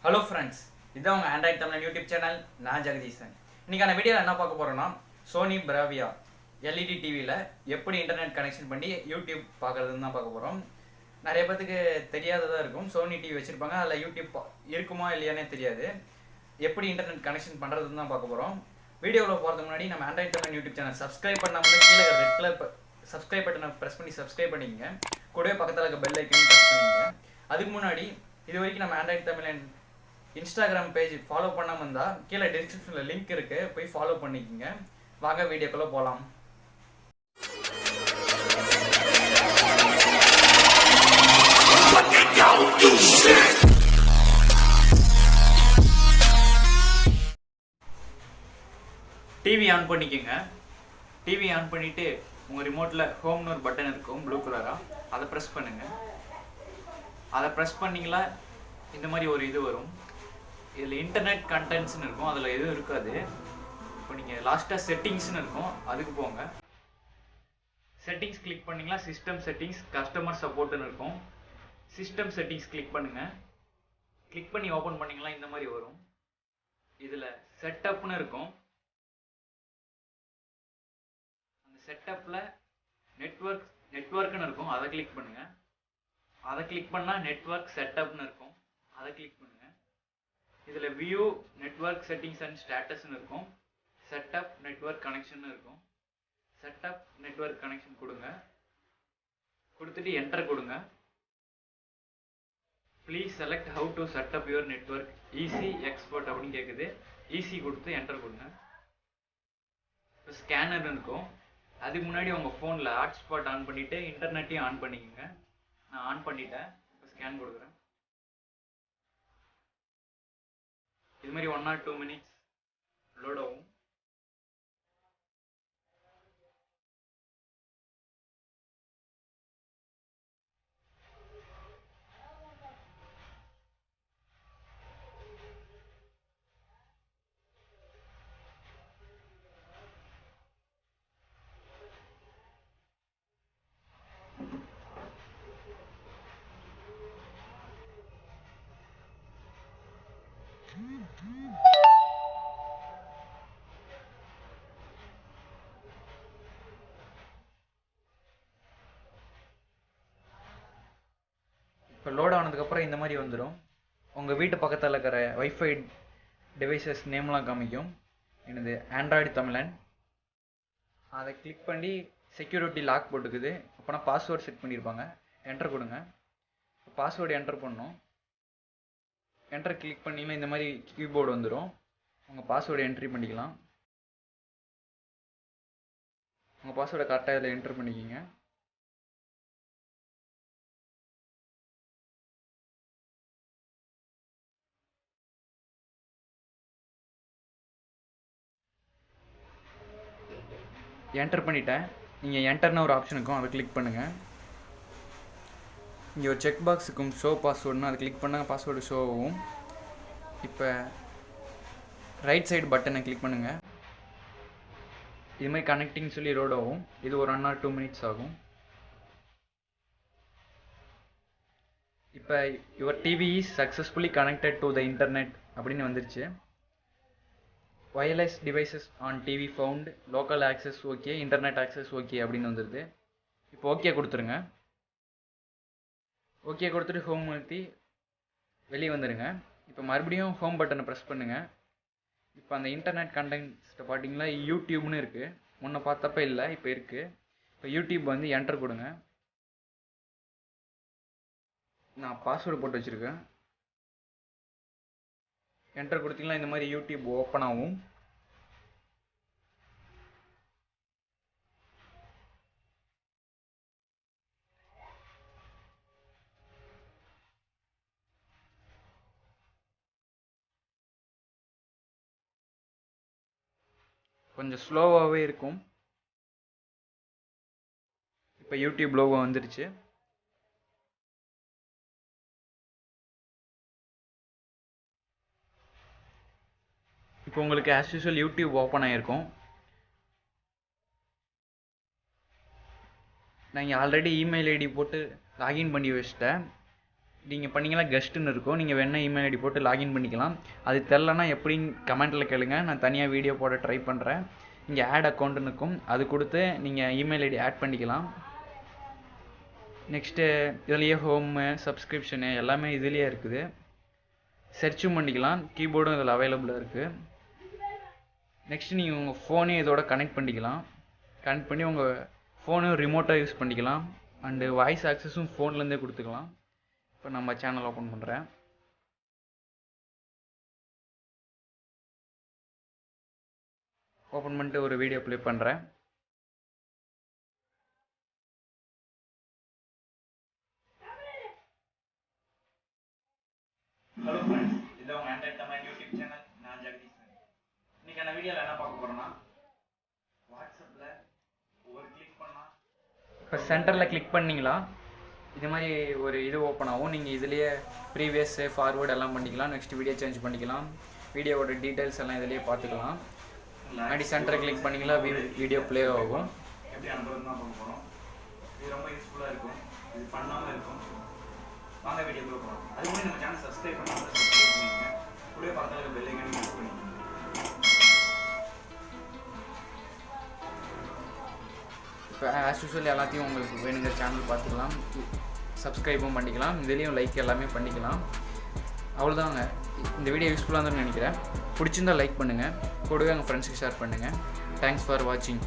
Hello friends, இதுதான் உங்கள் Android Tamil YouTube channel. நான் ஜெகதீசன். இன்றைக்கான வீடியோவில் என்ன பார்க்க போகிறோன்னா, சோனி பிராவியா எல்இடி டிவியில் எப்படி இன்டர்நெட் கனெக்ஷன் பண்ணி யூடியூப் பார்க்குறதுன்னு தான் பார்க்க போகிறோம். நிறைய பேத்துக்கு தெரியாததாக இருக்கும். சோனி டிவி வச்சுருப்பாங்க, அதில் யூடியூப் இருக்குமா இல்லையானே தெரியாது. எப்படி இன்டர்நெட் கனெக்ஷன் பண்ணுறதுன்னு தான் பார்க்க போகிறோம். வீடியோவில் போகிறதுக்கு முன்னாடி நம்ம Android Tamil YouTube channel subscribe பண்ணாமல் கீழே ரெட் கலர் சப்ஸ்கிரைப் பட்டனை ப்ரெஸ் பண்ணி சப்ஸ்கிரைப் பண்ணிக்கங்க. கூடவே பக்கத்தில் இருக்க பெல் ஐக்கனையும் ப்ரெஸ் பண்ணிக்கங்க. அதுக்கு முன்னாடி இது வரைக்கும் நம்ம Android Tamil Instagram page follow பண்ணாமல் இருந்தால் கீழே டிஸ்கிரிப்ஷனில் லிங்க் இருக்குது, போய் ஃபாலோ பண்ணிக்கோங்க. வாங்க வீடியோக்குள்ளே போகலாம். டிவி ஆன் பண்ணிக்கோங்க. டிவி ஆன் பண்ணிவிட்டு உங்கள் ரிமோட்டில் ஹோம்னு ஒரு பட்டன் இருக்கும் ப்ளூ கலராக, அதை ப்ரெஸ் பண்ணுங்கள். அதை ப்ரெஸ் பண்ணிங்களா இந்த மாதிரி ஒரு இது வரும். இதில் இன்டர்நெட் கண்டென்ட்ஸ்னு இருக்கும், அதில் எதுவும் இருக்காது. இப்போ நீங்கள் லாஸ்ட்டாக செட்டிங்ஸ்னு இருக்கும், அதுக்கு போங்க. செட்டிங்ஸ் கிளிக் பண்ணிங்களா சிஸ்டம் செட்டிங்ஸ் கஸ்டமர் சப்போர்ட்னு இருக்கும். சிஸ்டம் செட்டிங்ஸ் கிளிக் பண்ணுங்கள். கிளிக் பண்ணி ஓப்பன் பண்ணிங்களா இந்த மாதிரி வரும். இதில் செட்டப்னு இருக்கும். அந்த செட்டப்பில் நெட்வொர்க்னு இருக்கும், அதை கிளிக் பண்ணுங்கள். அதை கிளிக் பண்ணால் நெட்வொர்க் செட்டப்னு இருக்கும், அதை கிளிக் பண்ணுங்கள். இதில் வியூ நெட்வொர்க் செட்டிங்ஸ் அண்ட் ஸ்டேட்டஸ்னு இருக்கும். செட்டப் நெட்வொர்க் கனெக்ஷன் இருக்கும். செட்டப் நெட்வொர்க் கனெக்ஷன் கொடுங்க. கொடுத்துட்டு என்டர் கொடுங்க. Please select how to setup your network easy expert அப்படின்னு கேட்குது. ஈஸி கொடுத்து என்டர் கொடுங்க. இப்போ ஸ்கேனர் இருக்கும். அதுக்கு முன்னாடி உங்கள் ஃபோனில் ஹாட்ஸ்பாட் ஆன் பண்ணிவிட்டு இன்டர்நெட்டையும் ஆன் பண்ணிக்கோங்க. நான் ஆன் பண்ணிட்டேன். இப்போ ஸ்கேன் கொடுக்குறேன். இது மாதிரி 1 or 2 minutes லோட் ஆகும். இப்போ லோட் ஆனதுக்கப்புறம் இந்த மாதிரி வந்துடும். உங்கள் வீட்டு பக்கத்தில் இருக்கிற வைஃபை டிவைசஸ் நேம்லாம் காமிக்கும். எனது ஆண்ட்ராய்டு தமிழன். அதை கிளிக் பண்ணி செக்யூரிட்டி லாக் போட்டுக்குது. அப்போனா பாஸ்வேர்டு செட் பண்ணியிருப்பாங்க. என்டர் கொடுங்க. பாஸ்வேர்டு என்டர் பண்ணணும். என்டர் கிளிக் பண்ணிங்கன்னா இந்த மாதிரி கீபோர்டு வந்துடும். உங்கள் பாஸ்வேர்டு என்ட்ரி பண்ணிக்கலாம். உங்கள் பாஸ்வேர்டை கரெக்டாக இதில் என்ட்ரு பண்ணிக்கிங்க. என்டர் பண்ணிட்டேன். நீங்கள் என்டர்னு ஒரு ஆப்ஷன் இருக்கும், அதை கிளிக் பண்ணுங்கள். இங்கே ஒரு செக் பாக்ஸ் இருக்கும், ஷோ பாஸ்வேர்டுன்னு. அதை கிளிக் பண்ணால் பாஸ்வேர்டு ஷோ ஆகும். இப்போ ரைட் சைடு பட்டனை கிளிக் பண்ணுங்கள். இது மாதிரி கனெக்டிங் சொல்லி லோட் ஆகும். இது ஒரு 1 or 2 minutes ஆகும். இப்போ your TV is successfully connected to the internet அப்படின்னு வந்துருச்சு. Wireless devices on TV found, local access okay, internet access okay அப்படின்னு வந்துடுது. இப்போ ஓகே கொடுத்துருங்க. ஓகே கொடுத்துட்டு ஹோம் நிறுத்தி வெளியே வந்துடுங்க. இப்போ மறுபடியும் ஹோம் பட்டனை ப்ரெஸ் பண்ணுங்கள். இப்போ அந்த இன்டர்நெட் கண்டென்ட்ஸை பார்த்தீங்களா, யூடியூப்னு இருக்குது. முன்ன பார்த்தப்ப இல்லை, இப்போ இருக்குது. இப்போ யூடியூப் வந்து என்டர் கொடுங்க. நான் பாஸ்வேர்டு போட்டு வச்சுருக்கேன். என்டர் கொடுத்தீங்கன்னா இந்த மாதிரி யூடியூப் ஓப்பன் ஆகும். கொஞ்சம் ஸ்லோவாகவே இருக்கும். இப்போ யூடியூப் லோகோ வந்துருச்சு. இப்போ உங்களுக்கு ஆஸ் யூஸ்வல் யூடியூப் ஓப்பன் ஆகிருக்கும். நான் இங்கே ஆல்ரெடி இமெயில் ஐடி போட்டு லாகின் பண்ணி வச்சிட்டேன். நீங்கள் பண்ணிங்கன்னா கெஸ்ட்டுன்னு இருக்கும். நீங்கள் வேணால் இமெயில் ஐடி போட்டு லாகின் பண்ணிக்கலாம். அது தெரிலனா எப்படின்னு கமெண்ட்டில் கேளுங்க. நான் தனியாக வீடியோ போட ட்ரை பண்ணுறேன். இங்கே ஆட் அக்கௌண்ட்டுன்னு இருக்கும். அது கொடுத்து நீங்கள் இமெயில் ஐடி ஆட் பண்ணிக்கலாம். நெக்ஸ்ட்டு இதுலேயே ஹோமு, சப்ஸ்கிரிப்ஷனு எல்லாமே இதுலேயே இருக்குது. சர்ச்சும் பண்ணிக்கலாம். கீபோர்டும் இதில் அவைலபிளாக இருக்குது. நெக்ஸ்ட்டு நீங்கள் உங்கள் ஃபோனையும் இதோட கனெக்ட் பண்ணிக்கலாம். கனெக்ட் பண்ணி உங்கள் ஃபோனையும் ரிமோட்டாக யூஸ் பண்ணிக்கலாம். அண்டு வாய்ஸ் ஆக்சஸும் ஃபோன்லேருந்தே கொடுத்துக்கலாம். இப்போ நம்ம சேனல் ஓப்பன் பண்ணுறேன். ஓப்பன் பண்ணிட்டு ஒரு வீடியோ ப்ளே பண்ணுறேன். ஹலோ ஃப்ரெண்ட்ஸ், இது உங்கள் ஆண்ட்ராய்ட் தமிழ் யூடியூப் சேனல். நான் ஜெகதீஷன். இன்றைக்கான வீடியோவில் என்ன பார்க்க போகிறோன்னா, வாட்ஸ்அப்பில் ஒரு கிளிக் பண்ணால் இப்போ சென்டரில் கிளிக் பண்ணிங்களா இது மாதிரி ஒரு இது ஓப்பன் ஆகும். நீங்கள் இதுலேயே ப்ரீவியஸு ஃபார்வேர்டு எல்லாம் பண்ணிக்கலாம். நெக்ஸ்ட் வீடியோ சேஞ்ச் பண்ணிக்கலாம். வீடியோவோட டீட்டெயில்ஸ் எல்லாம் இதுலேயே பார்த்துக்கலாம். அப்படி சென்டரை கிளிக் பண்ணிங்களா வீடியோ ப்ளே ஆகும். எப்படி அனுப்புறது தான் பார்க்க போகிறோம். இது ரொம்ப யூஸ்ஃபுல்லாக இருக்கும். இது பண்ணாமல் இருக்கும். வாங்க வீடியோ போகிறோம். அது மாதிரி நம்ம சேனல் சப்ஸ்கிரைப் பண்ணாமல் சப்ஸ்கிரைப் பண்ணிங்க. கூட பக்கத்தில் பெல் ஐக்கானை யூஸ் பண்ணிக்கோங்க. இப்போ ஆஸ் யூஸ்வல் எல்லாத்தையும் உங்களுக்கு வேணுங்கிற சேனல் பார்த்துக்கலாம். சப்ஸ்கிரைபும் பண்ணிக்கலாம். இதுலேயும் லைக் எல்லாமே பண்ணிக்கலாம். அவ்வளோதாங்க. இந்த வீடியோ யூஸ்ஃபுல்லாக இருந்ததுன்னு நினைக்கிறேன். பிடிச்சிருந்தால் லைக் பண்ணுங்கள். கூடவே உங்கள் ஃப்ரெண்ட்ஸுக்கு ஷேர் பண்ணுங்கள். தேங்க்ஸ் ஃபார் வாட்சிங்.